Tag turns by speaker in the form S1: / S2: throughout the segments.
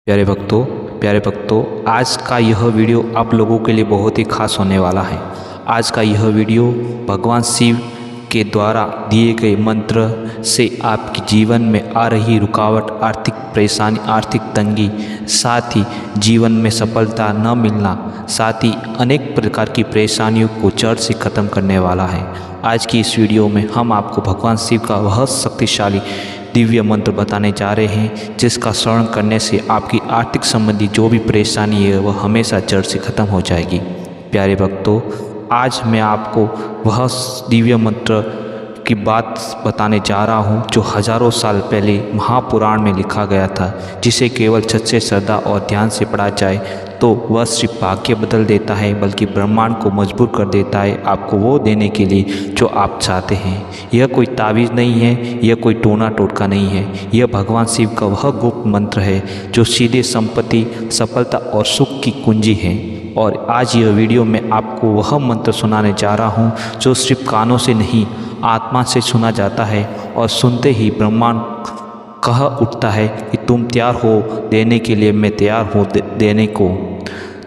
S1: प्यारे भक्तों, आज का यह वीडियो आप लोगों के लिए बहुत ही खास होने वाला है। आज का यह वीडियो भगवान शिव के द्वारा दिए गए मंत्र से आपके जीवन में आ रही रुकावट, आर्थिक परेशानी, आर्थिक तंगी, साथ ही जीवन में सफलता न मिलना, साथ ही अनेक प्रकार की परेशानियों को जड़ से ख़त्म करने वाला है। आज की इस वीडियो में हम आपको भगवान शिव का वह शक्तिशाली दिव्य मंत्र बताने जा रहे हैं, जिसका स्मरण करने से आपकी आर्थिक संबंधी जो भी परेशानी है वह हमेशा जड़ से ख़त्म हो जाएगी। प्यारे भक्तों, आज मैं आपको वह दिव्य मंत्र की बात बताने जा रहा हूँ जो हजारों साल पहले महापुराण में लिखा गया था, जिसे केवल सच्चे श्रद्धा और ध्यान से पढ़ा जाए तो वह सिर्फ भाग्य बदल देता है, बल्कि ब्रह्मांड को मजबूर कर देता है आपको वो देने के लिए जो आप चाहते हैं। यह कोई तावीज़ नहीं है, यह कोई टोना टोटका नहीं है, यह भगवान शिव का वह गुप्त मंत्र है जो सीधे संपत्ति, सफलता और सुख की कुंजी है। और आज यह वीडियो में आपको वह मंत्र सुनाने जा रहा हूँ जो सिर्फ कानों से नहीं, आत्मा से सुना जाता है और सुनते ही ब्रह्मांड कह उठता है कि तुम तैयार हो देने के लिए, मैं तैयार हूँ देने को।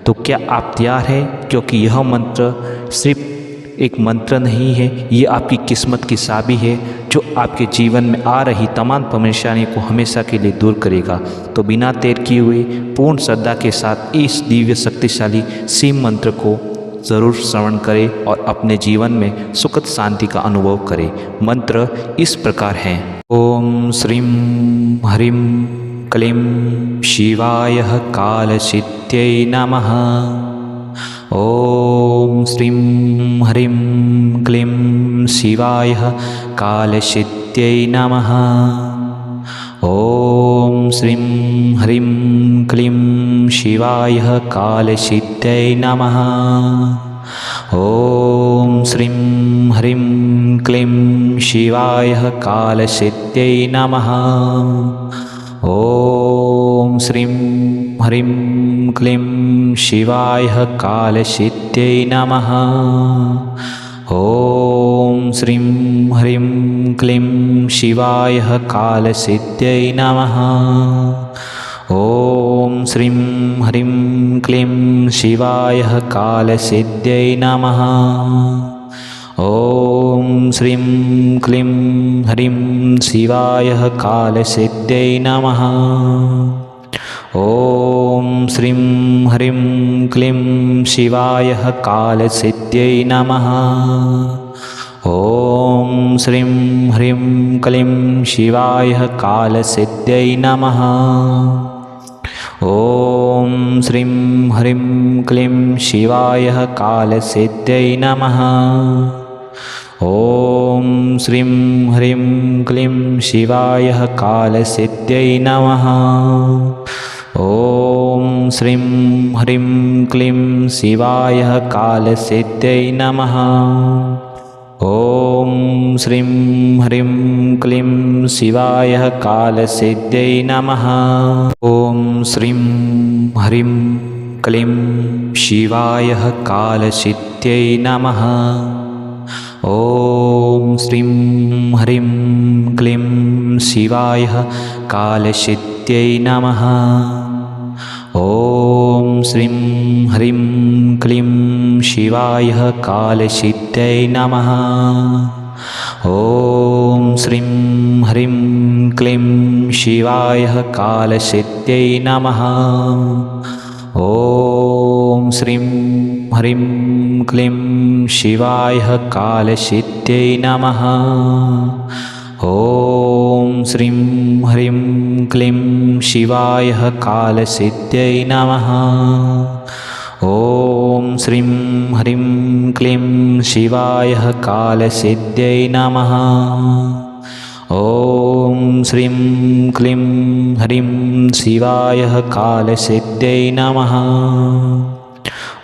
S1: तो क्या आप तैयार हैं? क्योंकि यह मंत्र सिर्फ एक मंत्र नहीं है, ये आपकी किस्मत की चाबी है जो आपके जीवन में आ रही तमाम परेशानियों को हमेशा के लिए दूर करेगा। तो बिना देर किए हुए पूर्ण श्रद्धा के साथ इस दिव्य शक्तिशाली शिव मंत्र को ज़रूर श्रवण करें और अपने जीवन में सुख शांति का अनुभव करें। मंत्र इस प्रकार है। ओम श्रीं ह्रीं क्लीं शिवाय कालचित्यै नमः। ओम श्रीं ह्रीं क्लीं शिवाय कालचित्यै नमः। ओम श्रीं ह्रीं क्लीं शिवाय कालचित्यै नमः। ओम श्रीं ह्रीं क्लीं शिवाय कालचित्यै नमः। ओम श्रीं ह्रीं क्लीं शिवाय कालचित्यै नमः। ओम श्रीं ह्रीं क्लीं शिवाय कालचित्यै नमः। ओम श्रीं ह्रीं क्लीं शिवाय कालचित्यै नमः। ओम श्रीं क्लीं ह्रीं शिवाय कालचित्यै नमः। ओम श्रीं ह्रीं क्लीं शिवाय कालचित्यै नमः। ओम श्रीं ह्रीं क्लीं शिवाय कालचित्यै नमः। ओम श्रीं ह्रीं क्लीं शिवाय कालचित्यै नमः। ओम श्रीं ह्रीं क्लीं शिवाय कालचित्यै नमः। ओम श्रीं ह्रीं क्लीं शिवाय कालचित्यै नमः। ओम श्रीं ह्रीं क्लीं शिवाय कालचित्यै नमः। ओम श्रीं ह्रीं क्लीं शिवाय कालचित्यै नमः। ओम श्रीं ह्रीं क्लीं शिवाय कालचित्यै नमः। ओम श्रीं ह्रीं क्लीं शिवाय कालचित्यै नमः। ओम श्रीं ह्रीं क्लीं शिवाय कालचित्यै नमः। ओम श्रीं ह्रीं क्लीं शिवाय कालचित्यै नमः। ओम श्रीं ह्रीं क्लीं शिवाय कालचित्यै नमः। ओम श्रीं ह्रीं क्लीं शिवाय कालचित्यै नमः। ओम श्रीं क्लीं ह्रीं शिवाय कालचित्यै नमः।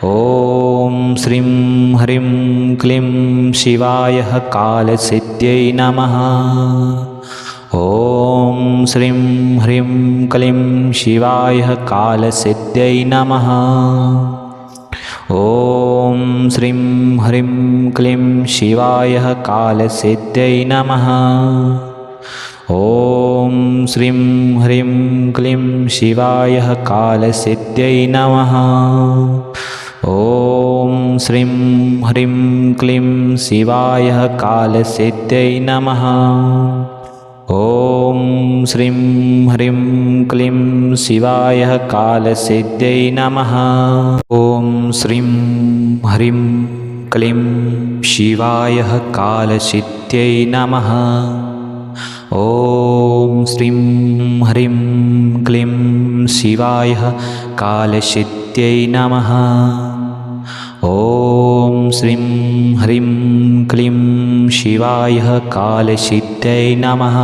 S1: ओम श्रीं ह्रीं क्लीं शिवाय कालचित्यै नमः। ओम श्रीं ह्रीं क्लीं शिवाय कालचित्यै नमः। ओम श्रीं ह्रीं क्लीं शिवाय कालचित्यै नमः। ॐ श्रीं ह्रीं क्लीं शिवाय कालसिद्ध्यै नमः। ॐ श्रीं ह्रीं क्लीं शिवाय कालसिद्ध्यै नमः। ॐ श्रीं ह्रीं क्लीं शिवाय कालसिद्ध्यै नमः। ॐ श्रीं ह्रीं क्लीं शिवाय कालसिद्ध्यै नमः। ॐ श्रीं ह्रीं क्लीं शिवाय कालसिद्ध्यै नमः। ॐ श्रीं ह्रीं क्लीं शिवाय कालसिद्ध्यै नमः।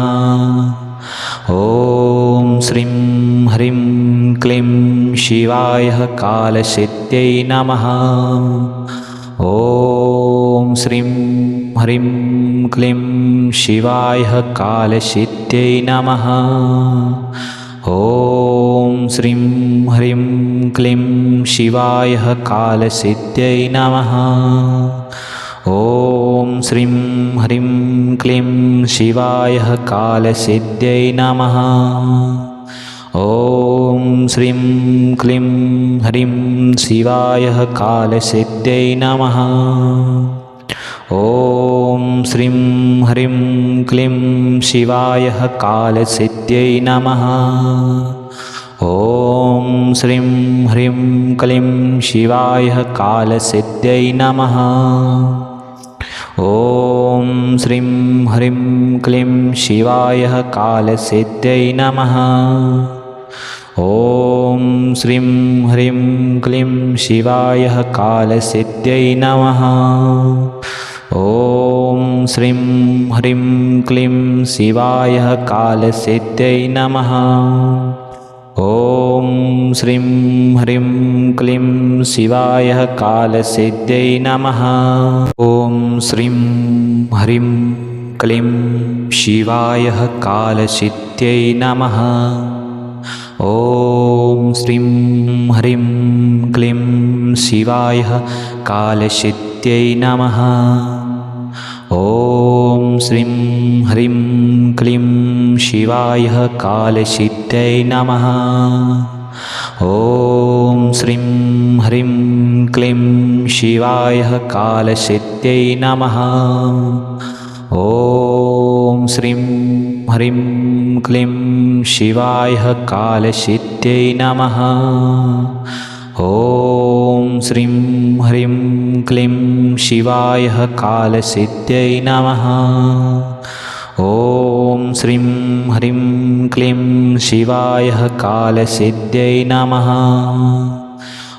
S1: ॐ श्रीं ह्रीं क्लीं शिवाय कालसिद्ध्यै नमः। ॐ श्रीं ह्रीं क्लीं शिवाय कालसिद्ध्यै नमः। ॐ श्रीं ह्रीं क्लीं शिवाय कालसिद्ध्यै नमः। ॐ श्रीं ह्रीं क्लीं शिवाय कालसिद्ध्यै नमः। ॐ श्रीं क्लीं ह्रीं शिवाय कालसिद्ध्यै नमः। ॐ श्रीं ह्रीं क्लीं शिवाय कालसिद्ध्यै नमः। ॐ श्रीं ह्रीं क्लीं शिवाय कालसिद्ध्यै नमः। ॐ श्रीं ह्रीं क्लीं शिवाय कालसिद्ध्यै नमः। ॐ श्रीं ह्रीं क्लीं शिवाय कालसिद्ध्यै नमः। ॐ श्रीं ह्रीं क्लीं शिवाय कालसिद्ध्यै नमः। ॐ श्रीं ह्रीं क्लीं शिवाय कालसिद्ध्यै नमः। ॐ श्रीं ह्रीं क्लीं शिवाय कालसिद्ध्यै नमः। ॐ श्रीं ह्रीं क्लीं शिवाय कालसिद्ध्यै नमः। ॐ श्रीं ह्रीं क्लीं शिवाय कालसिद्ध्यै नमः। ॐ श्रीं ह्रीं क्लीं शिवाय कालसिद्ध्यै नमः। ॐ श्रीं ह्रीं क्लीं शिवाय कालसिद्ध्यै नमः। ॐ श्रीं ह्रीं क्लीं शिवाय कालसिद्ध्यै नमः। ॐ श्रीं ह्रीं क्लीं शिवाय कालसिद्ध्यै नमः।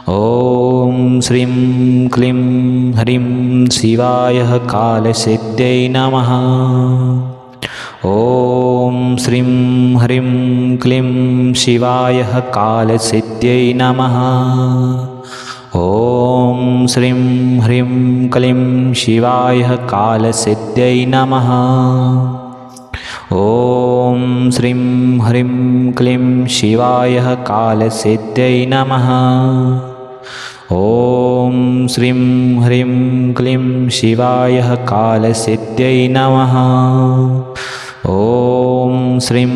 S1: ॐ श्रीं क्लीं ह्रीं शिवाय कालसिद्ध्यै नमः। ॐ श्रीं ह्रीं क्लीं शिवाय कालसिद्ध्यै नमः। ॐ श्रीं ह्रीं क्लीं शिवाय कालसिद्ध्यै नमः। ॐ श्रीं ह्रीं क्लीं शिवाय कालसिद्ध्यै नमः। ॐ श्रीं ह्रीं क्लीं शिवाय कालसिद्ध्यै नमः। ॐ श्रीं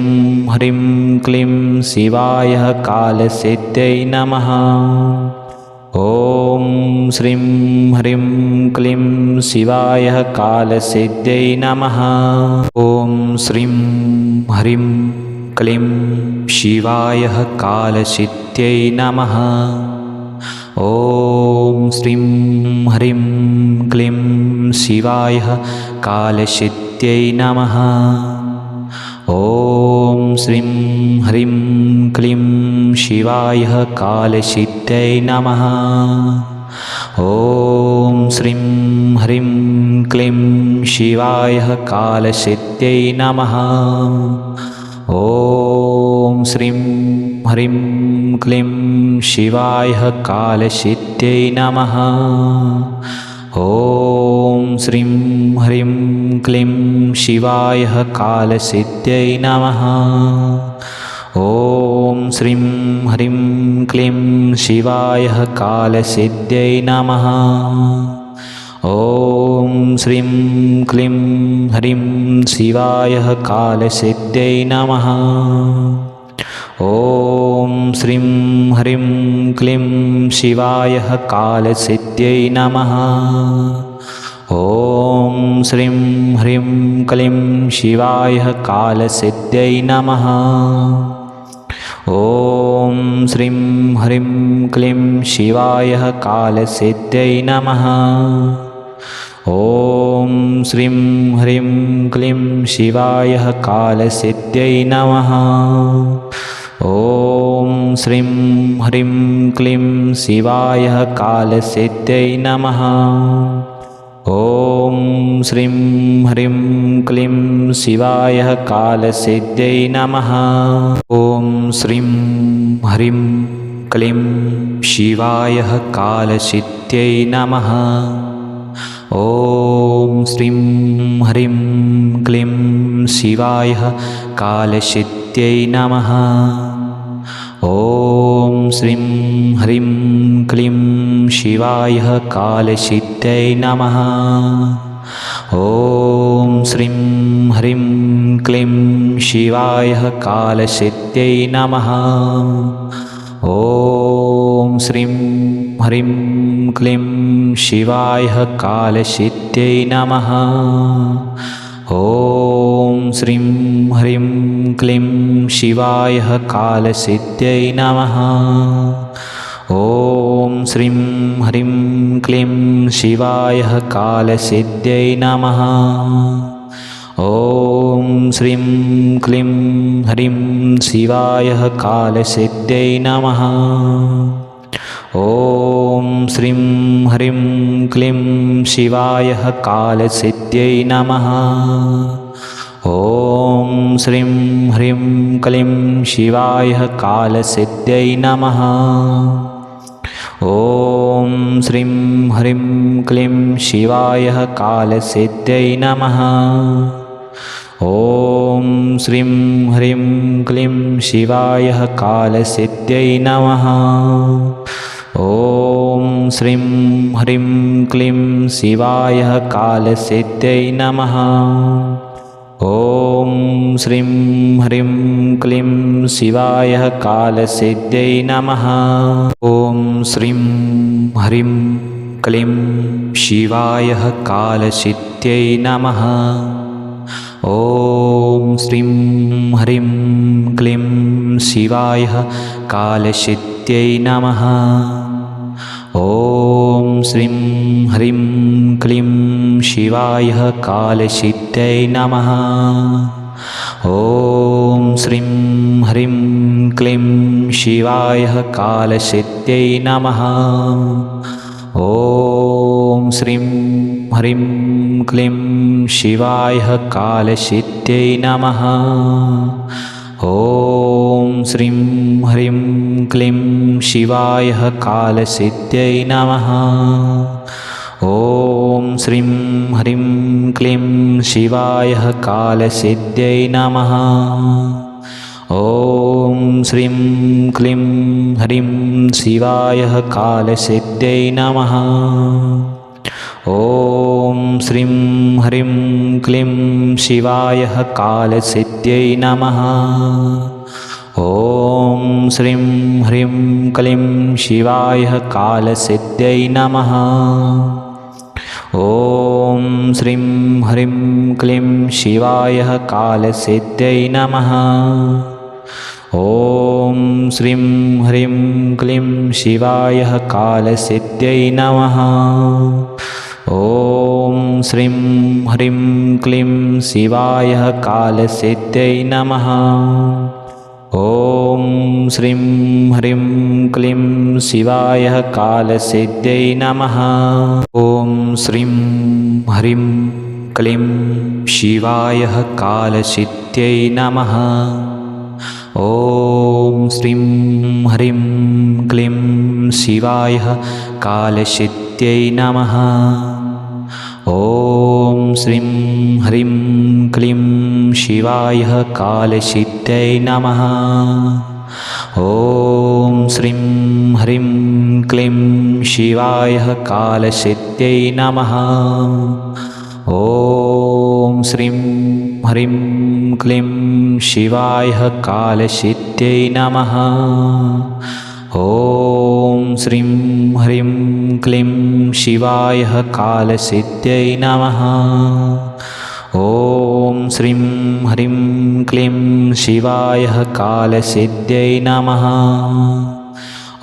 S1: ह्रीं क्लीं शिवाय कालसिद्ध्यै नमः। ॐ श्रीं ह्रीं क्लीं शिवाय कालसिद्ध्यै नमः। ॐ श्रीं ह्रीं क्लीं शिवाय कालसिद्ध्यै नमः। ॐ श्रीं ह्रीं क्लीं शिवाय कालसिद्ध्यै नमः। ॐ श्रीं ह्रीं क्लीं शिवाय कालसिद्ध्यै नमः। ॐ श्रीं ह्रीं क्लीं शिवाय कालसिद्ध्यै नमः। ॐ श्रीं ह्रीं क्लीं शिवाय कालसिद्ध्यै नमः। ॐ श्रीं ह्रीं क्लीं शिवाय कालसिद्ध्यै नमः। ॐ श्रीं ह्रीं क्लीं शिवाय कालसिद्ध्यै नमः। ॐ ॐ श्रीं क्लीं ह्रीं शिवाय कालसिद्ध्यै नमः। ॐ श्रीं ह्रीं क्लीं शिवाय कालसिद्ध्यै नमः। ॐ श्रीं ह्रीं क्लीं शिवाय कालसिद्ध्यै नमः। ॐ श्रीं ह्रीं क्लीं शिवाय कालसिद्ध्यै नमः। ॐ श्रीं ह्रीं क्लीं शिवाय कालसिद्ध्यै नमः। ॐ श्रीं ह्रीं क्लीं शिवाय कालसिद्ध्यै नमः। ॐ श्रीं ह्रीं क्लीं शिवाय कालसिद्ध्यै नमः। ॐ श्रीं ह्रीं क्लीं शिवाय कालसिद्ध्यै नमः। ॐ श्रीं ह्रीं क्लीं शिवाय कालसिद्ध्यै नमः। ॐ श्रीं ह्रीं क्लीं शिवाय कालसिद्ध्यै नमः। ॐ श्रीं ह्रीं क्लीं शिवाय कालसिद्ध्यै नमः। ॐ श्रीं ह्रीं क्लीं शिवाय कालसिद्ध्यै नमः। ॐ श्रीं ह्रीं क्लीं शिवाय कालसिद्ध्यै नमः। ॐ श्रीं ह्रीं क्लीं शिवाय कालसिद्ध्यै नमः। ॐ श्रीं क्लीं ह्रीं शिवाय कालसिद्ध्यै नमः। ॐ श्रीं ह्रीं क्लीं शिवाय कालसिद्ध्यै नमः। ॐ श्रीं ह्रीं क्लीं शिवाय कालसिद्ध्यै नमः। ॐ श्रीं ह्रीं क्लीं शिवाय कालसिद्ध्यै नमः। ॐ श्रीं ह्रीं क्लीं शिवाय कालसिद्ध्यै नमः। ॐ श्रीं ह्रीं क्लीं शिवाय कालसिद्ध्यै नमः। ॐ श्रीं ह्रीं क्लीं शिवाय कालसिद्ध्यै नमः। ॐ श्रीं ह्रीं क्लीं शिवाय कालसिद्ध्यै नमः। ॐ श्रीं ह्रीं क्लीं शिवाय कालसिद्ध्यै नमः। ॐ श्रीं ह्रीं क्लीं शिवाय कालसिद्ध्यै नमः। ॐ श्रीं ह्रीं क्लीं शिवाय कालसिद्ध्यै नमः। ॐ श्रीं ह्रीं क्लीं शिवाय कालसिद्ध्यै नमः। ॐ श्रीं ह्रीं क्लीं शिवाय कालसिद्ध्यै नमः। ॐ श्रीं ह्रीं क्लीं शिवाय कालसिद्ध्यै नमः। ॐ श्रीं क्लीं ह्रीं शिवाय कालसिद्ध्यै नमः। ॐ श्रीं ह्रीं क्लीं शिवाय कालसिद्ध्यै नमः। ॐ श्रीं ह्रीं क्लीं शिवाय कालसिद्ध्यै नमः। ॐ श्रीं ह्रीं क्लीं शिवाय कालसिद्ध्यै नमः। ॐ श्रीं ह्रीं क्लीं शिवाय कालसिद्ध्यै नमः। ॐ श्रीं ह्रीं क्लीं शिवाय कालसिद्ध्यै नमः। ॐ श्रीं ह्रीं क्लीं शिवाय कालसिद्ध्यै नमः। ॐ श्रीं ह्रीं क्लीं शिवाय कालसिद्ध्यै नमः। ॐ श्रीं ह्रीं क्लीं शिवाय कालसिद्ध्यै नमः। ॐ श्रीं ह्रीं क्लीं शिवाय कालसिद्ध्यै नमः। ॐ श्रीं ह्रीं क्लीं शिवाय कालसिद्ध्यै नमः। ॐ श्रीं ह्रीं क्लीं शिवाय कालसिद्ध्यै नमः। ॐ श्रीं ह्रीं क्लीं शिवाय कालसिद्ध्यै नमः। ॐ श्रीं ह्रीं क्लीं शिवाय कालसिद्ध्यै नमः।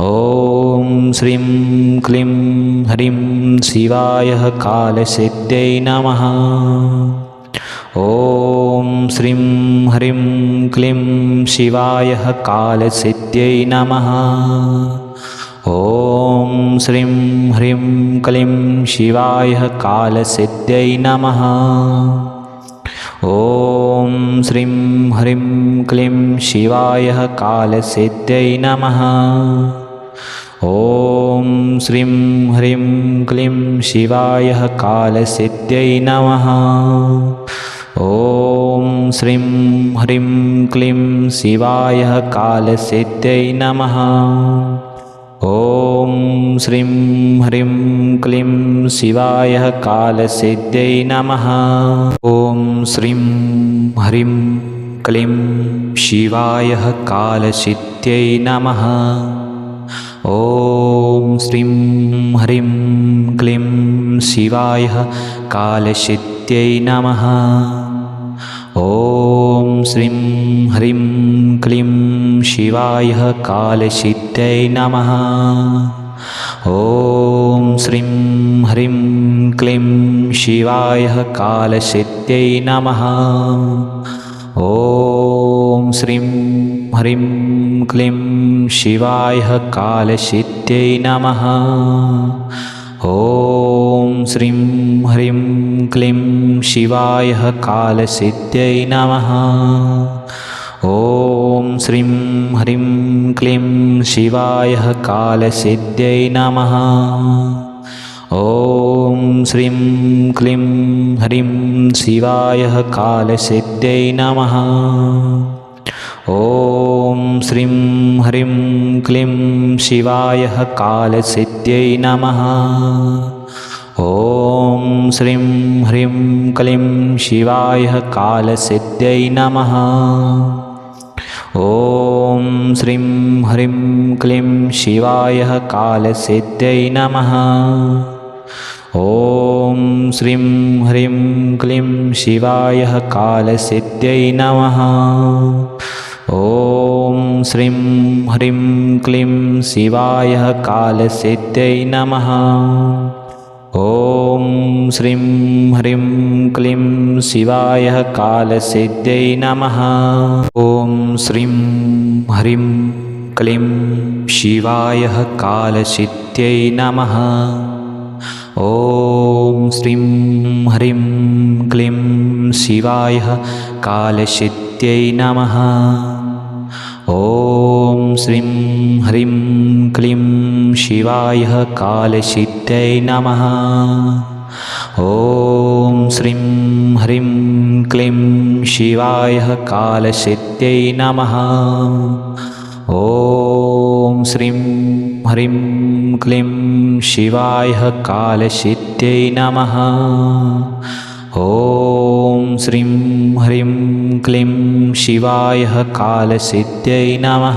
S1: ॐ श्रीं क्लीं ह्रीं शिवाय कालसिद्ध्यै नमः। ॐ श्रीं ह्रीं क्लीं शिवाय कालसिद्ध्यै नमः। ॐ श्रीं ह्रीं क्लीं शिवाय कालसिद्ध्यै नमः। ॐ श्रीं ह्रीं क्लीं शिवाय कालसिद्ध्यै नमः। ॐ श्रीं ह्रीं क्लीं शिवाय कालसिद्ध्यै नमः। ॐ श्रीं ह्रीं क्लीं शिवाय कालसिद्ध्यै नमः। ॐ श्रीं ह्रीं क्लीं शिवाय कालसिद्ध्यै नमः। ॐ श्रीं ह्रीं क्लीं शिवाय कालसिद्ध्यै नमः। ॐ श्रीं ह्रीं क्लीं शिवाय कालसिद्ध्यै नमः। ॐ श्रीं ह्रीं क्लीं शिवाय कालसिद्ध्यै नमः। ॐ श्रीं ह्रीं क्लीं शिवाय कालसिद्ध्यै नमः। ॐ श्रीं ह्रीं क्लीं शिवाय कालसिद्ध्यै नमः। ॐ श्रीं ह्रीं क्लीं शिवाय कालसिद्ध्यै नमः। ॐ श्रीं ह्रीं क्लीं शिवाय कालसिद्ध्यै नमः। ॐ श्रीं क्लीं ह्रीं शिवाय कालसिद्ध्यै नमः। ॐ श्रीं ह्रीं क्लीं शिवाय कालसिद्ध्यै नमः। ॐ श्रीं ह्रीं क्लीं शिवाय कालसिद्ध्यै नमः। ॐ श्रीं ह्रीं क्लीं शिवाय कालसिद्ध्यै नमः। ॐ श्रीं ह्रीं क्लीं शिवाय कालसिद्ध्यै नमः। ॐ श्रीं ह्रीं क्लीं शिवाय कालसिद्ध्यै नमः। ॐ श्रीं ह्रीं क्लीं शिवाय कालसिद्ध्यै नमः। ॐ श्रीं ह्रीं क्लीं शिवाय कालसिद्ध्यै नमः। ॐ श्रीं ह्रीं क्लीं शिवाय कालसिद्ध्यै नमः। ॐ श्रीं ह्रीं क्लीं शिवाय कालसिद्ध्यै नमः। ॐ श्रीं ह्रीं क्लीं शिवाय कालसिद्ध्यै नमः। ॐ श्रीं ह्रीं क्लीं शिवाय कालसिद्ध्यै नमः। ॐ श्रीं ह्रीं क्लीं शिवाय कालसिद्ध्यै नमः।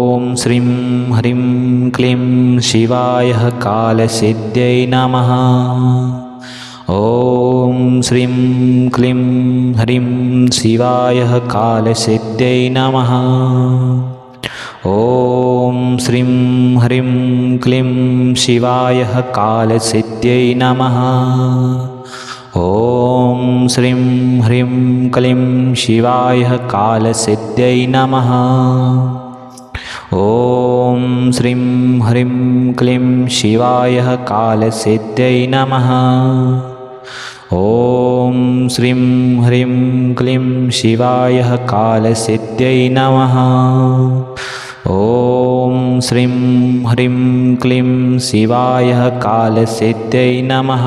S1: ॐ श्रीं ह्रीं क्लीं शिवाय कालसिद्ध्यै नमः। ॐ श्रीं क्लीं ह्रीं शिवाय कालसिद्ध्यै नमः। ॐ श्रीं ह्रीं क्लीं शिवाय कालसिद्ध्यै नमः। ॐ श्रीं ह्रीं क्लीं शिवाय कालसिद्ध्यै नमः। ॐ श्रीं ह्रीं क्लीं शिवाय कालसिद्ध्यै नमः। ॐ श्रीं ह्रीं क्लीं शिवाय कालसिद्ध्यै नमः। ॐ श्रीं ह्रीं क्लीं शिवाय कालसिद्ध्यै नमः।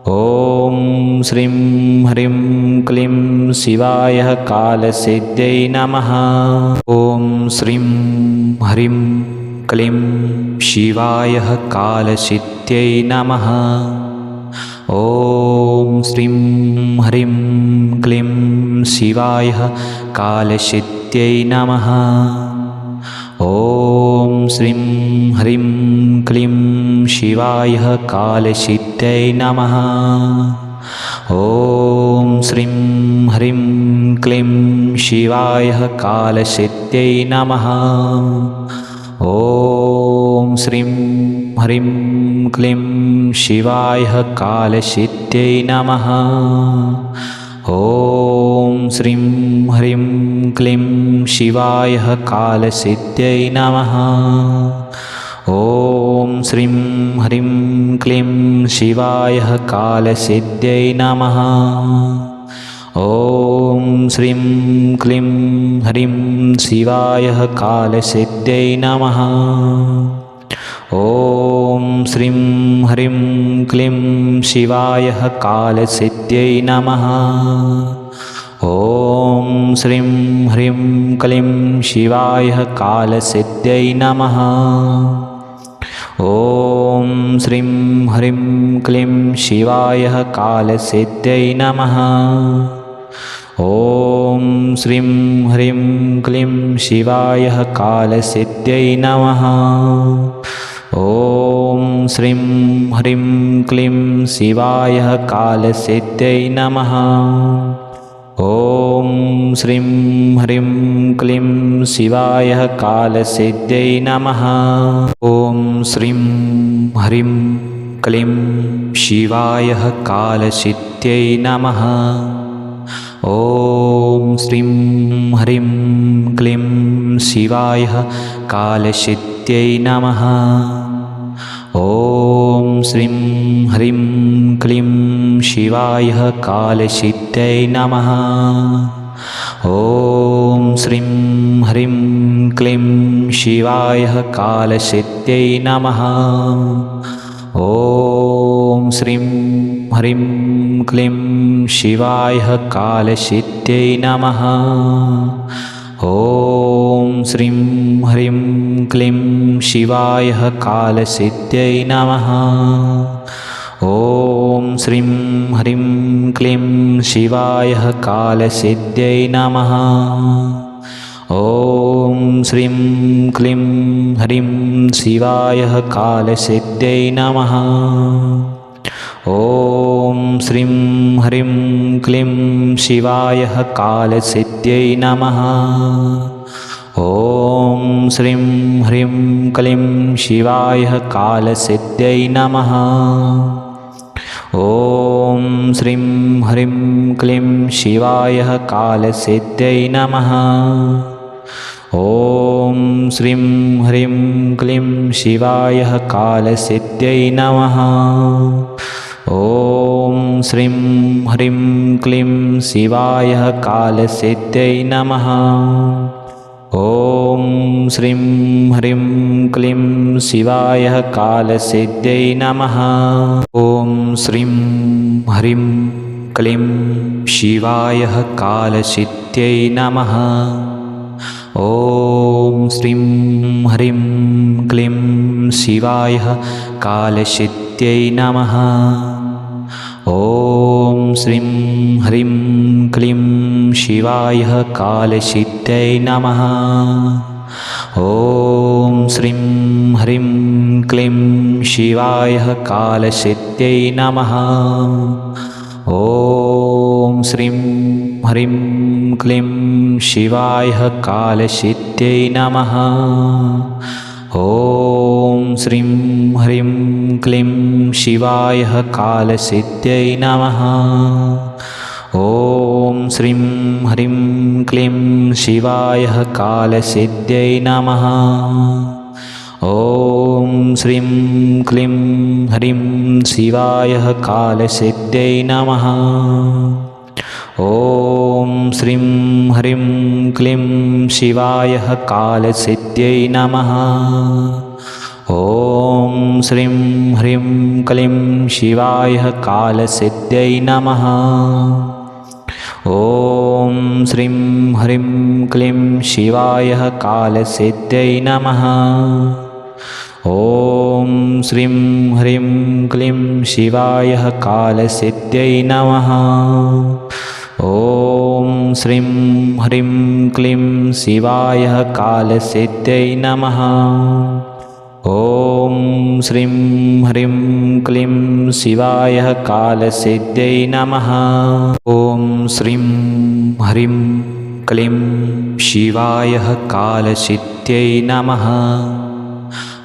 S1: ॐ श्रीं ह्रीं क्लीं शिवाय कालसिद्ध्यै नमः। ॐ श्रीं ह्रीं क्लीं शिवाय कालसिद्ध्यै नमः। ॐ श्रीं ह्रीं क्लीं शिवाय कालसिद्ध्यै नमः। ॐ श्रीं ह्रीं क्लीं शिवाय कालसिद्ध्यै नमः। ॐ श्रीं ह्रीं क्लीं शिवाय कालसिद्ध्यै नमः। ॐ श्रीं ह्रीं क्लीं शिवाय कालसिद्ध्यै नमः। ॐ श्रीं ह्रीं क्लीं शिवाय कालसिद्ध्यै नमः। ॐ श्रीं ह्रीं क्लीं शिवाय कालसिद्ध्यै नमः। ॐ श्रीं क्लीं ह्रीं शिवाय कालसिद्ध्यै नमः। ॐ श्रीं ह्रीं क्लीं शिवाय कालसिद्ध्यै नमः। ॐ श्रीं ह्रीं क्लीं शिवाय कालसिद्ध्यै नमः। ॐ श्रीं ह्रीं क्लीं शिवाय कालसिद्ध्यै नमः। ॐ श्रीं ह्रीं क्लीं शिवाय कालसिद्ध्यै नमः। ॐ श्रीं ह्रीं क्लीं शिवाय कालसिद्ध्यै नमः। ॐ श्रीं ह्रीं क्लीं शिवाय कालसिद्ध्यै नमः। ॐ श्रीं ह्रीं क्लीं शिवाय कालसिद्ध्यै नमः। ॐ श्रीं ह्रीं क्लीं शिवाय कालसिद्ध्यै नमः। ॐ श्रीं ह्रीं क्लीं शिवाय कालसिद्ध्यै नमः। ॐ श्रीं ह्रीं क्लीं शिवाय कालसिद्ध्यै नमः। ॐ श्रीं ह्रीं क्लीं शिवाय कालसिद्ध्यै नमः। ॐ श्रीं ह्रीं क्लीं शिवाय कालसिद्ध्यै नमः। ॐ श्रीं ह्रीं क्लीं शिवाय कालसिद्ध्यै नमः। ॐ श्रीं क्लीं ह्रीं शिवाय कालसिद्ध्यै नमः। ॐ श्रीं ह्रीं क्लीं शिवाय कालसिद्ध्यै नमः। ॐ श्रीं ह्रीं क्लीं शिवाय कालसिद्ध्यै नमः। ॐ श्रीं ह्रीं क्लीं शिवाय कालसिद्ध्यै नमः। ॐ श्रीं ह्रीं क्लीं शिवाय कालसिद्ध्यै नमः। ॐ श्रीं ह्रीं क्लीं शिवाय कालसिद्ध्यै नमः। ॐ श्रीं ह्रीं क्लीं शिवाय कालसिद्ध्यै नमः। ॐ श्रीं ह्रीं क्लीं शिवाय कालसिद्ध्यै नमः। ॐ श्रीं ह्रीं क्लीं शिवाय कालसिद्ध्यै नमः। ॐ श्रीं ह्रीं क्लीं शिवाय कालसिद्ध्यै नमः। ॐ श्रीं ह्रीं क्लीं शिवाय कालसिद्ध्यै नमः। ॐ श्रीं ह्रीं क्लीं शिवाय कालसिद्ध्यै नमः। ॐ श्रीं ह्रीं क्लीं शिवाय कालसिद्ध्यै नमः। ॐ श्रीं ह्रीं क्लीं शिवाय कालसिद्ध्यै नमः। ॐ श्रीं क्लीं ह्रीं शिवाय कालसिद्ध्यै नमः। ॐ श्रीं ह्रीं क्लीं शिवाय कालसिद्ध्यै नमः। ॐ श्रीं ह्रीं क्लीं शिवाय कालसिद्ध्यै नमः। ॐ श्रीं ह्रीं क्लीं शिवाय कालसिद्ध्यै नमः। ॐ श्रीं ह्रीं क्लीं शिवाय कालसिद्ध्यै नमः। ॐ श्रीं ह्रीं क्लीं शिवाय कालसिद्ध्यै नमः। ॐ श्रीं ह्रीं क्लीं शिवाय कालसिद्ध्यै नमः। ॐ श्रीं ह्रीं क्लीं शिवाय कालसिद्ध्यै नमः।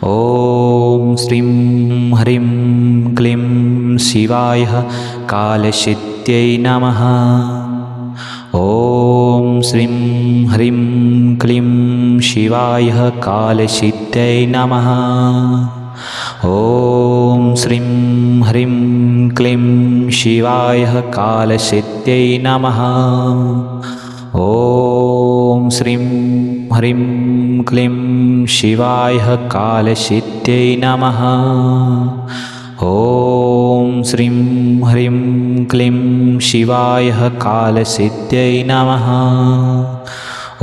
S1: ॐ श्रीं ह्रीं क्लीं शिवाय कालसिद्ध्यै नमः। ॐ श्रीं ह्रीं क्लीं शिवाय कालसिद्ध्यै नमः। ॐ श्रीं ह्रीं क्लीं शिवाय कालसिद्ध्यै नमः। ॐ श्रीं ह्रीं क्लीं शिवाय कालसिद्ध्यै नमः। ॐ श्रीं ह्रीं क्लीं शिवाय कालसिद्ध्यै नमः।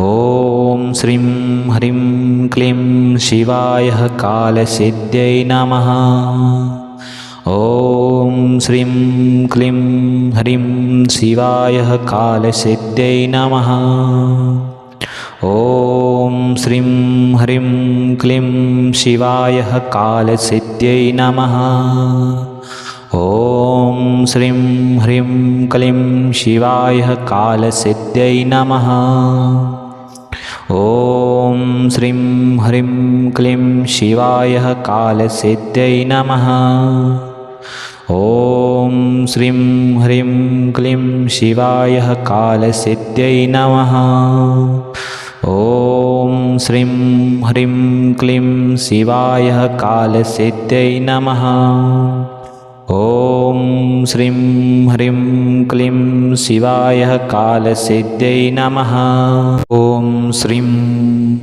S1: ॐ श्रीं ह्रीं क्लीं शिवाय कालसिद्ध्यै नमः। ॐ श्रीं क्लीं ह्रीं शिवाय कालसिद्ध्यै नमः। ॐ श्रीं ह्रीं क्लीं शिवाय कालसिद्ध्यै नमः। ॐ श्रीं ह्रीं क्लीं शिवाय कालसिद्ध्यै नमः। ॐ श्रीं ह्रीं क्लीं शिवाय कालसिद्ध्यै नमः। ॐ श्रीं ह्रीं क्लीं शिवाय कालसिद्ध्यै नमः। ॐ श्रीं ह्रीं क्लीं शिवाय कालसिद्ध्यै नमः। ॐ श्रीं ह्रीं क्लीं शिवाय कालसिद्ध्यै नमः। ॐ श्रीं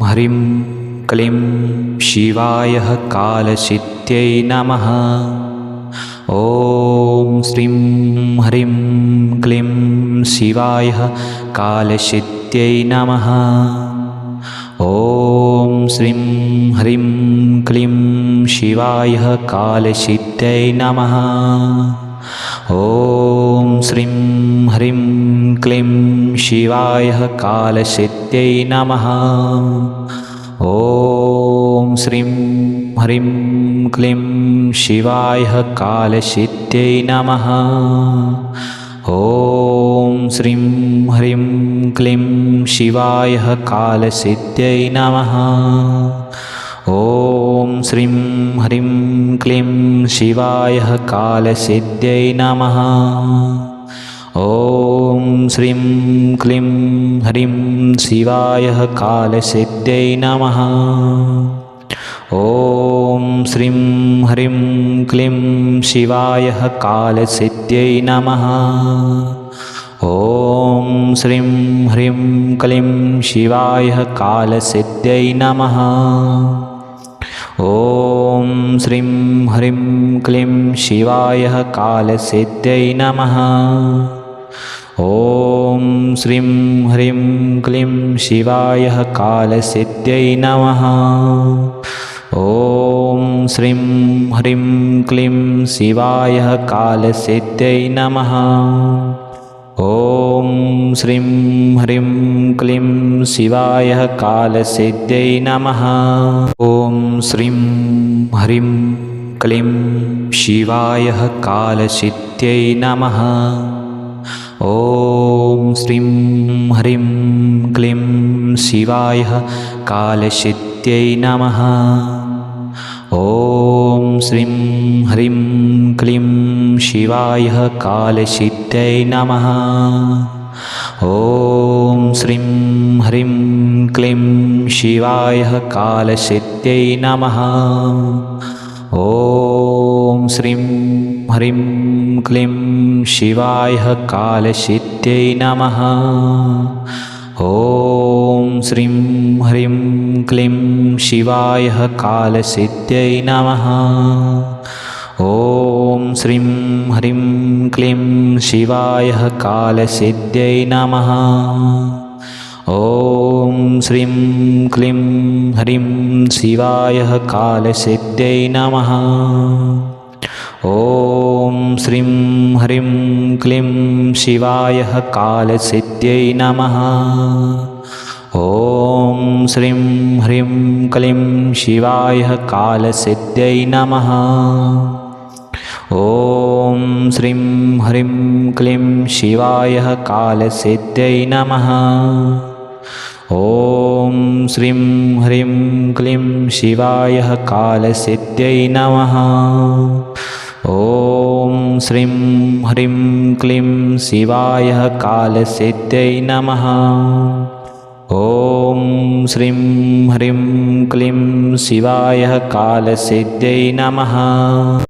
S1: ह्रीं क्लीं शिवाय कालसिद्ध्यै नमः। ॐ श्रीं ह्रीं क्लीं शिवाय कालसिद्ध्यै नमः। ॐ श्रीं ह्रीं क्लीं शिवाय कालसिद्ध्यै नमः। ॐ श्रीं ह्रीं क्लीं शिवाय कालसिद्ध्यै नमः। ॐ श्रीं ह्रीं क्लीं शिवाय कालसिद्ध्यै नमः। ॐ श्रीं ह्रीं क्लीं शिवाय कालसिद्ध्यै नमः। ॐ श्रीं ह्रीं क्लीं शिवाय कालसिद्ध्यै नमः। ॐ श्रीं क्लीं ह्रीं शिवाय कालसिद्ध्यै नमः। ॐ श्रीं ह्रीं क्लीं शिवाय कालसिद्ध्यै नमः। ॐ श्रीं ह्रीं क्लीं शिवाय कालसिद्ध्यै नमः। ॐ श्रीं ह्रीं क्लीं शिवाय कालसिद्ध्यै नमः। ॐ श्रीं ह्रीं क्लीं शिवाय कालसिद्ध्यै नमः। ॐ श्रीं ह्रीं क्लीं शिवाय कालसिद्ध्यै नमः। ॐ श्रीं ह्रीं क्लीं शिवाय कालसिद्ध्यै नमः। ॐ श्रीं ह्रीं क्लीं शिवाय कालसिद्ध्यै नमः। ॐ श्रीं ह्रीं क्लीं शिवाय कालसिद्ध्यै नमः। ॐ श्रीं ह्रीं क्लीं शिवाय कालसिद्ध्यै नमः। ॐ श्रीं ह्रीं क्लीं शिवाय कालसिद्ध्यै नमः। ॐ श्रीं ह्रीं क्लीं शिवाय कालसिद्ध्यै नमः। ॐ श्रीं ह्रीं क्लीं शिवाय कालसिद्ध्यै नमः। ॐ श्रीं ह्रीं क्लीं शिवाय कालसिद्ध्यै नमः। ॐ श्रीं क्लीं ह्रीं शिवाय कालसिद्ध्यै नमः। ॐ श्रीं ह्रीं क्लीं शिवाय कालसिद्ध्यै नमः। ॐ श्रीं ह्रीं क्लीं शिवाय कालसिद्ध्यै नमः। ॐ श्रीं ह्रीं क्लीं शिवाय कालसिद्ध्यै नमः। ॐ श्रीं ह्रीं क्लीं शिवाय कालसिद्ध्यै नमः। ॐ श्रीं ह्रीं क्लीं शिवाय कालसिद्ध्यै नमः। ॐ श्रीं ह्रीं क्लीं शिवाय कालसिद्ध्यै नमः।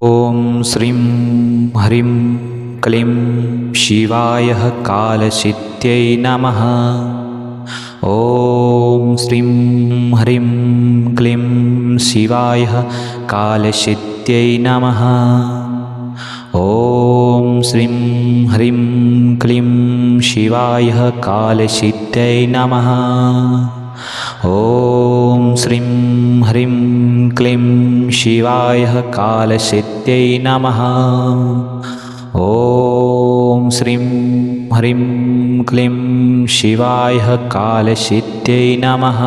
S1: ॐ श्रीं ह्रीं क्लीं शिवाय कालसिद्ध्यै नमः। ॐ श्रीं ह्रीं क्लीं शिवाय कालसिद्ध्यै नमः। ॐ श्रीं ह्रीं क्लीं शिवाय कालसिद्ध्यै नमः। ॐ श्रीं ह्रीं क्लीं शिवाय कालसिद्ध्यै नमः। ॐ श्रीं ह्रीं क्लीं शिवाय कालसिद्ध्यै नमः।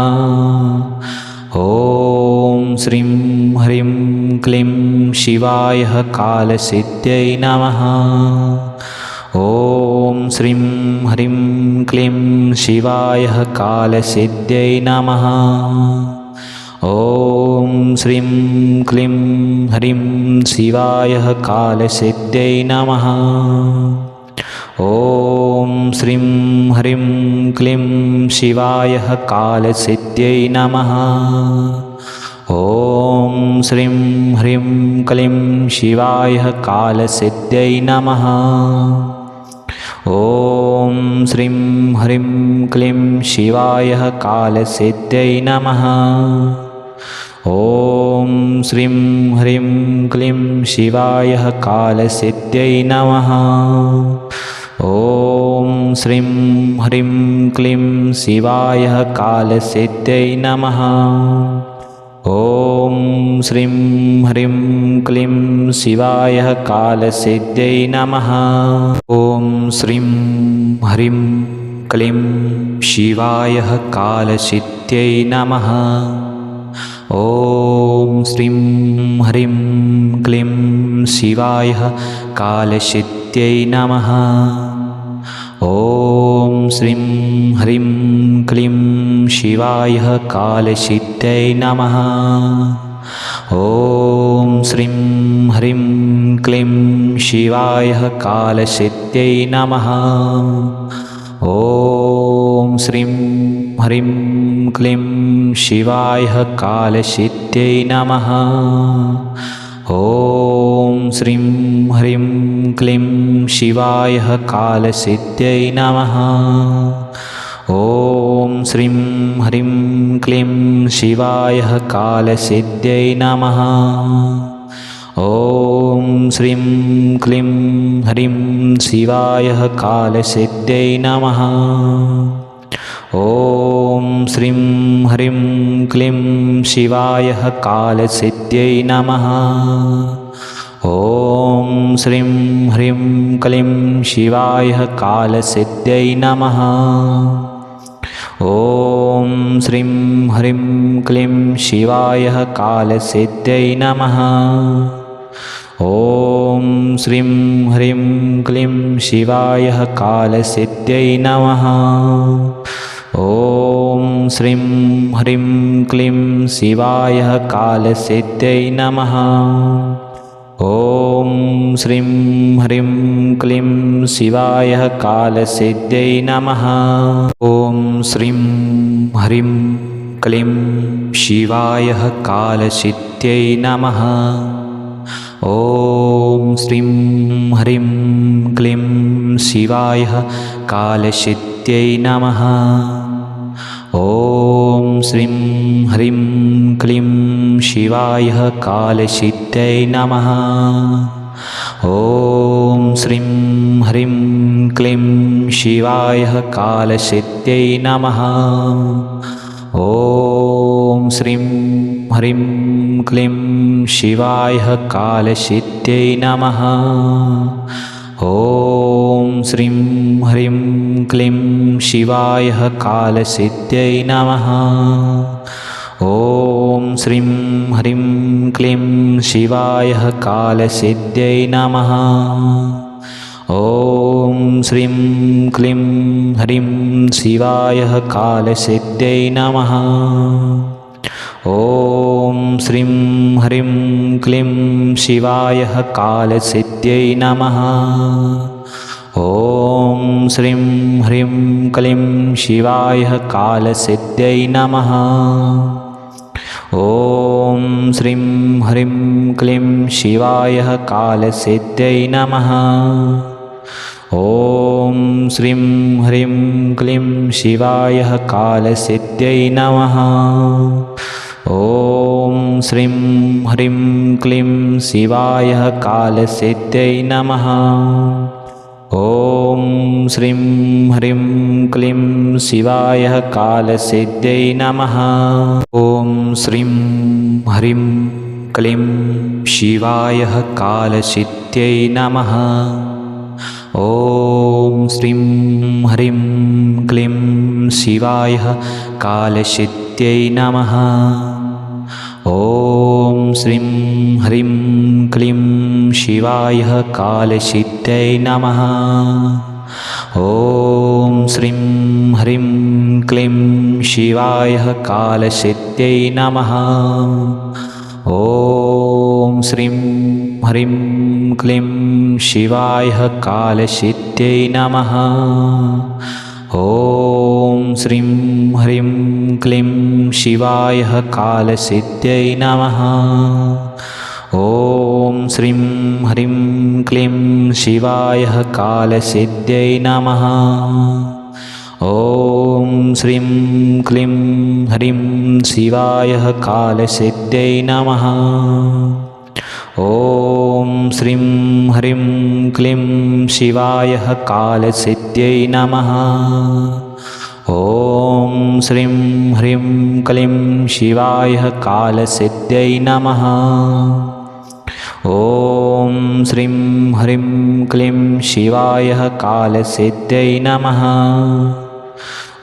S1: ॐ श्रीं ह्रीं क्लीं शिवाय कालसिद्ध्यै नमः। ॐ श्रीं ह्रीं क्लीं शिवाय कालसिद्ध्यै नमः। ॐ श्रीं क्लीं ह्रीं शिवाय कालसिद्ध्यै नमः। ॐ श्रीं ह्रीं क्लीं शिवाय कालसिद्ध्यै नमः। ॐ श्रीं ह्रीं क्लीं शिवाय कालसिद्ध्यै नमः। ॐ श्रीं ह्रीं क्लीं शिवाय कालसिद्ध्यै नमः। ॐ श्रीं ह्रीं क्लीं शिवाय कालसिद्ध्यै नमः। ॐ श्रीं ह्रीं क्लीं शिवाय कालसिद्ध्यै नमः। ॐ श्रीं ह्रीं क्लीं शिवाय कालसिद्ध्यै नमः। ॐ श्रीं ह्रीं क्लीं शिवाय कालसिद्ध्यै नमः। ॐ श्रीं ह्रीं क्लीं शिवाय कालसिद्ध्यै नमः। ॐ श्रीं ह्रीं क्लीं शिवाय कालसिद्ध्यै नमः। ॐ श्रीं ह्रीं क्लीं शिवाय कालसिद्ध्यै नमः। ॐ श्रीं ह्रीं क्लीं शिवाय कालसिद्ध्यै नमः। ॐ श्रीं ह्रीं क्लीं शिवाय कालसिद्ध्यै नमः। ॐ श्रीं ह्रीं क्लीं शिवाय कालसिद्ध्यै नमः। ॐ श्रीं क्लीं ह्रीं शिवाय कालसिद्ध्यै नमः। ॐ श्रीं ह्रीं क्लीं शिवाय कालसिद्ध्यै नमः। ॐ श्रीं ह्रीं क्लीं शिवाय कालसिद्ध्यै नमः। ॐ श्रीं ह्रीं क्लीं शिवाय कालसिद्ध्यै नमः। ॐ श्रीं ह्रीं क्लीं शिवाय कालसिद्ध्यै नमः। ॐ श्रीं ह्रीं क्लीं शिवाय कालसिद्ध्यै नमः। ॐ श्रीं ह्रीं क्लीं शिवाय कालसिद्ध्यै नमः। ॐ श्रीं ह्रीं क्लीं शिवाय कालसिद्ध्यै नमः। ॐ श्रीं ह्रीं क्लीं शिवाय कालसिद्ध्यै नमः। ॐ श्रीं ह्रीं क्लीं शिवाय कालसिद्ध्यै नमः। ॐ श्रीं ह्रीं क्लीं शिवाय कालसिद्ध्यै नमः। ॐ श्रीं ह्रीं क्लीं शिवाय कालसिद्ध्यै नमः। ॐ श्रीं ह्रीं क्लीं शिवाय कालसिद्ध्यै नमः। ॐ श्रीं ह्रीं क्लीं शिवाय कालसिद्ध्यै नमः। ॐ श्रीं क्लीं ह्रीं शिवाय कालसिद्ध्यै नमः। ॐ श्रीं ह्रीं क्लीं शिवाय कालसिद्ध्यै नमः। ॐ श्रीं ह्रीं क्लीं शिवाय कालसिद्ध्यै नमः। ॐ श्रीं ह्रीं क्लीं शिवाय कालसिद्ध्यै नमः। ॐ श्रीं ह्रीं क्लीं शिवाय कालसिद्ध्यै नमः। ॐ श्रीं ह्रीं क्लीं शिवाय कालसिद्ध्यै नमः। ॐ श्रीं ह्रीं क्लीं शिवाय कालसिद्ध्यै नमः। ॐ श्रीं ह्रीं क्लीं शिवाय कालसिद्ध्यै नमः। ॐ श्रीं ह्रीं क्लीं शिवाय कालसिद्ध्यै नमः। ॐ श्रीं ह्रीं क्लीं शिवाय कालसिद्ध्यै नमः। ॐ श्रीं ह्रीं क्लीं शिवाय कालसिद्ध्यै नमः। ॐ श्रीं ह्रीं क्लीं शिवाय कालसिद्ध्यै नमः। ॐ श्रीं ह्रीं क्लीं शिवाय कालसिद्ध्यै नमः। ॐ श्रीं ह्रीं क्लीं शिवाय कालसिद्ध्यै नमः। ॐ श्रीं क्लीं ह्रीं शिवाय कालसिद्ध्यै नमः। ॐ श्रीं ह्रीं क्लीं शिवाय कालसिद्ध्यै नमः। ॐ श्रीं ह्रीं क्लीं शिवाय कालसिद्ध्यै नमः। ॐ श्रीं ह्रीं क्लीं शिवाय कालसिद्ध्यै नमः।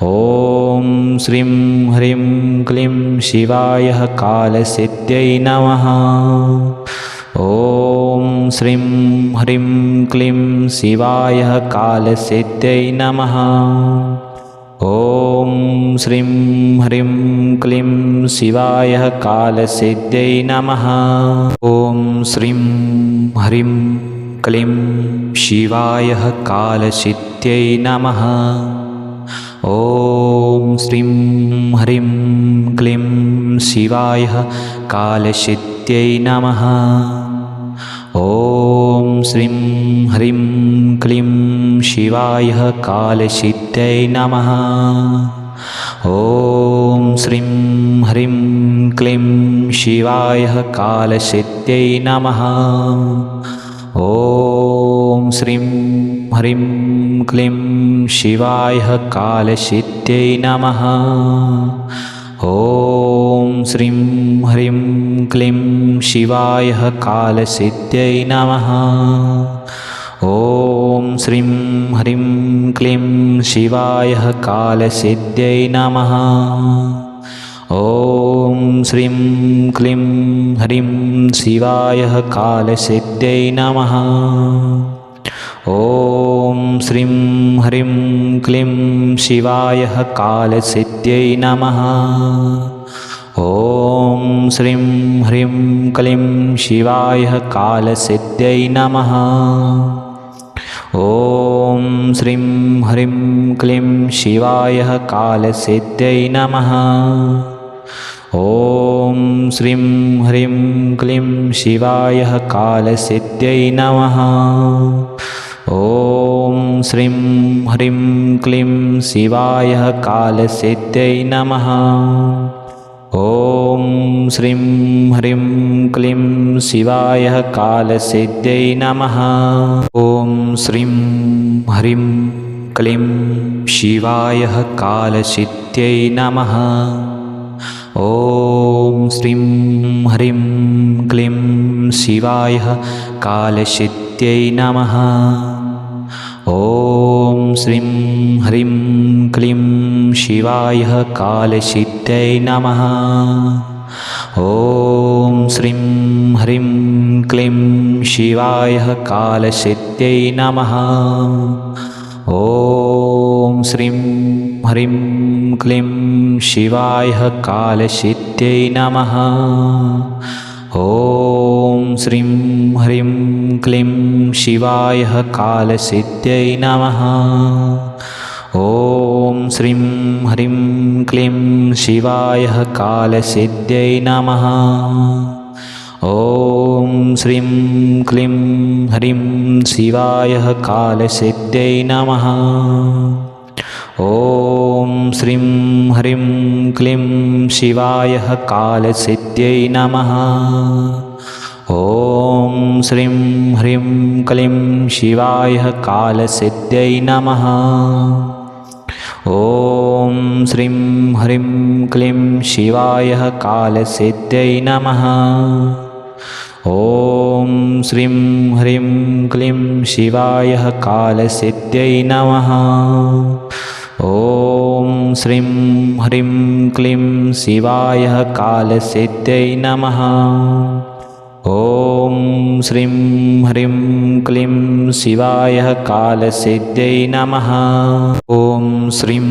S1: ॐ श्रीं ह्रीं क्लीं शिवाय कालसिद्ध्यै नमः। ॐ श्रीं ह्रीं क्लीं शिवाय कालसिद्ध्यै नमः। ॐ श्रीं ह्रीं क्लीं शिवाय कालसिद्ध्यै नमः। ॐ श्रीं ह्रीं क्लीं शिवाय कालसिद्ध्यै नमः। ॐ श्रीं ह्रीं क्लीं शिवाय कालसिद्ध्यै नमः। ॐ श्रीं ह्रीं क्लीं शिवाय कालसिद्ध्यै नमः। ॐ श्रीं ह्रीं क्लीं शिवाय कालसिद्ध्यै नमः। ॐ श्रीं ह्रीं क्लीं शिवाय कालसिद्ध्यै नमः। ॐ श्रीं ह्रीं क्लीं शिवाय कालसिद्ध्यै नमः। ॐ श्रीं ह्रीं क्लीं शिवाय कालसिद्ध्यै नमः। ॐ श्रीं क्लीं ह्रीं शिवाय कालसिद्ध्यै नमः। ॐ श्रीं ह्रीं क्लीं शिवाय कालसिद्ध्यै नमः। ॐ श्रीं ह्रीं क्लीं शिवाय कालसिद्ध्यै नमः। ॐ श्रीं ह्रीं क्लीं शिवाय कालसिद्ध्यै नमः। ॐ श्रीं ह्रीं क्लीं शिवाय कालसिद्ध्यै नमः। ॐ श्रीं ह्रीं क्लीं शिवाय कालसिद्ध्यै नमः। ॐ श्रीं ह्रीं क्लीं शिवाय कालसिद्ध्यै नमः। ॐ श्रीं ह्रीं क्लीं शिवाय कालसिद्ध्यै नमः। ॐ श्रीं ह्रीं क्लीं शिवाय कालसिद्ध्यै नमः। ॐ श्रीं ह्रीं क्लीं शिवाय कालसिद्ध्यै नमः। ॐ श्रीं ह्रीं क्लीं शिवाय कालसिद्ध्यै नमः। ॐ श्रीं ह्रीं क्लीं शिवाय कालसिद्ध्यै नमः। ॐ श्रीं ह्रीं क्लीं शिवाय कालसिद्ध्यै नमः। ॐ श्रीं ह्रीं क्लीं शिवाय कालसिद्ध्यै नमः। ॐ श्रीं क्लीं ह्रीं शिवाय कालसिद्ध्यै नमः। ॐ श्रीं ह्रीं क्लीं शिवाय कालसिद्ध्यै नमः। ॐ श्रीं ह्रीं क्लीं शिवाय कालसिद्ध्यै नमः। ॐ श्रीं ह्रीं क्लीं शिवाय कालसिद्ध्यै नमः। ॐ श्रीं ह्रीं क्लीं शिवाय कालसिद्ध्यै नमः। ॐ श्रीं ह्रीं क्लीं शिवाय कालसिद्ध्यै नमः। ॐ श्रीं ह्रीं क्लीं शिवाय कालसिद्ध्यै नमः। ॐ श्रीं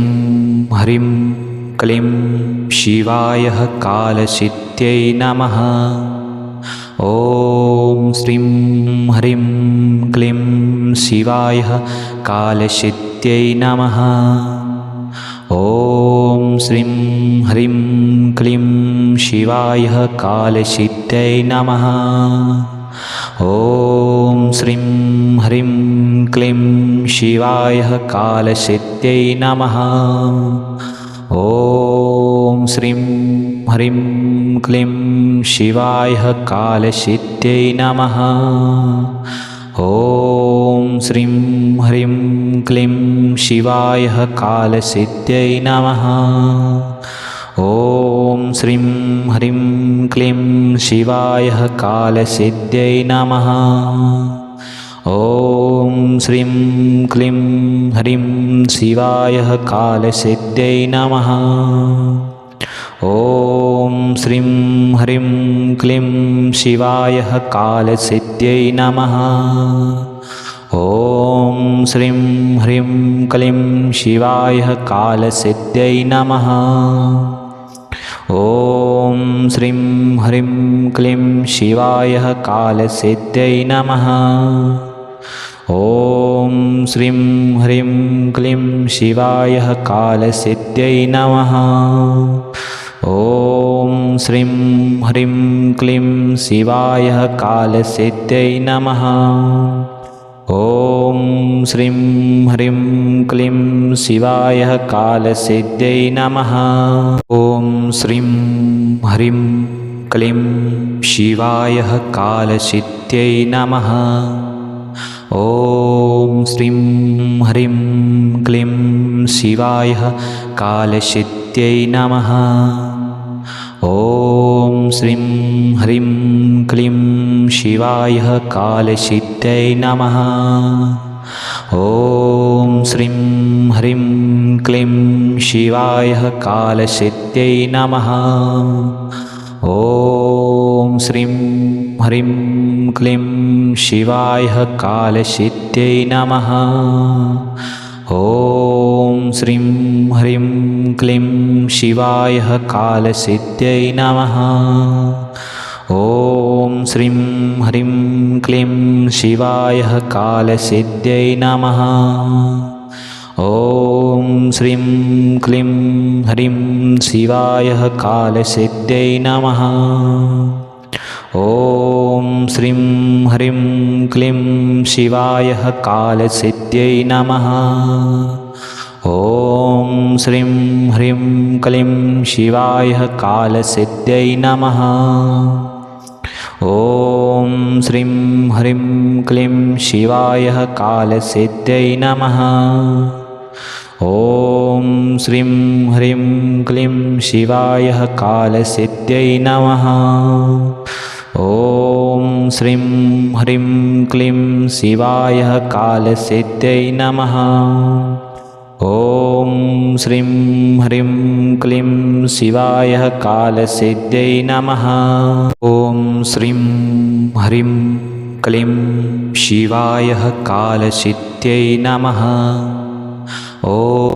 S1: ह्रीं क्लीं शिवाय कालसिद्ध्यै नमः। ॐ श्रीं ह्रीं क्लीं शिवाय कालसिद्ध्यै नमः। ॐ श्रीं ह्रीं क्लीं शिवाय कालसिद्ध्यै नमः। ॐ श्रीं ह्रीं क्लीं शिवाय कालसिद्ध्यै नमः। ॐ श्रीं ह्रीं क्लीं शिवाय कालसिद्ध्यै नमः। ॐ श्रीं ह्रीं क्लीं शिवाय कालसिद्ध्यै नमः। ॐ श्रीं ह्रीं क्लीं शिवाय कालसिद्ध्यै नमः। ॐ श्रीं क्लीं ह्रीं शिवाय कालसिद्ध्यै नमः। ॐ श्रीं ह्रीं क्लीं शिवाय कालसिद्ध्यै नमः। ॐ श्रीं ह्रीं क्लीं शिवाय कालसिद्ध्यै नमः। ॐ श्रीं ह्रीं क्लीं शिवाय कालसिद्ध्यै नमः। ॐ श्रीं ह्रीं क्लीं शिवाय कालसिद्ध्यै नमः। ॐ श्रीं ह्रीं क्लीं शिवाय कालसिद्ध्यै नमः। ॐ श्रीं ह्रीं क्लीं शिवाय कालसिद्ध्यै नमः। ॐ श्रीं ह्रीं क्लीं शिवाय कालसिद्ध्यै नमः। ॐ श्रीं ह्रीं क्लीं शिवाय कालसिद्ध्यै नमः। ॐ श्रीं ह्रीं क्लीं शिवाय कालसिद्ध्यै नमः। ॐ श्रीं ह्रीं क्लीं शिवाय कालसिद्ध्यै नमः। ॐ श्रीं ह्रीं क्लीं शिवाय कालसिद्ध्यै नमः। ॐ श्रीं ह्रीं क्लीं शिवाय कालसिद्ध्यै नमः। ॐ श्रीं ह्रीं क्लीं शिवाय कालसिद्ध्यै नमः। ॐ श्रीं क्लीं ह्रीं शिवाय कालसिद्ध्यै नमः। ॐ श्रीं ह्रीं क्लीं शिवाय कालसिद्ध्यै नमः। ॐ श्रीं ह्रीं क्लीं शिवाय कालसिद्ध्यै नमः। ॐ श्रीं ह्रीं क्लीं शिवाय कालसिद्ध्यै नमः। ॐ श्रीं ह्रीं क्लीं शिवाय कालसिद्ध्यै नमः। ॐ श्रीं ह्रीं क्लीं शिवाय कालसिद्ध्यै नमः। ॐ श्रीं ह्रीं क्लीं शिवाय कालसिद्ध्यै नमः। ॐ श्रीं ह्रीं क्लीं शिवाय कालसिद्ध्यै नमः। ॐ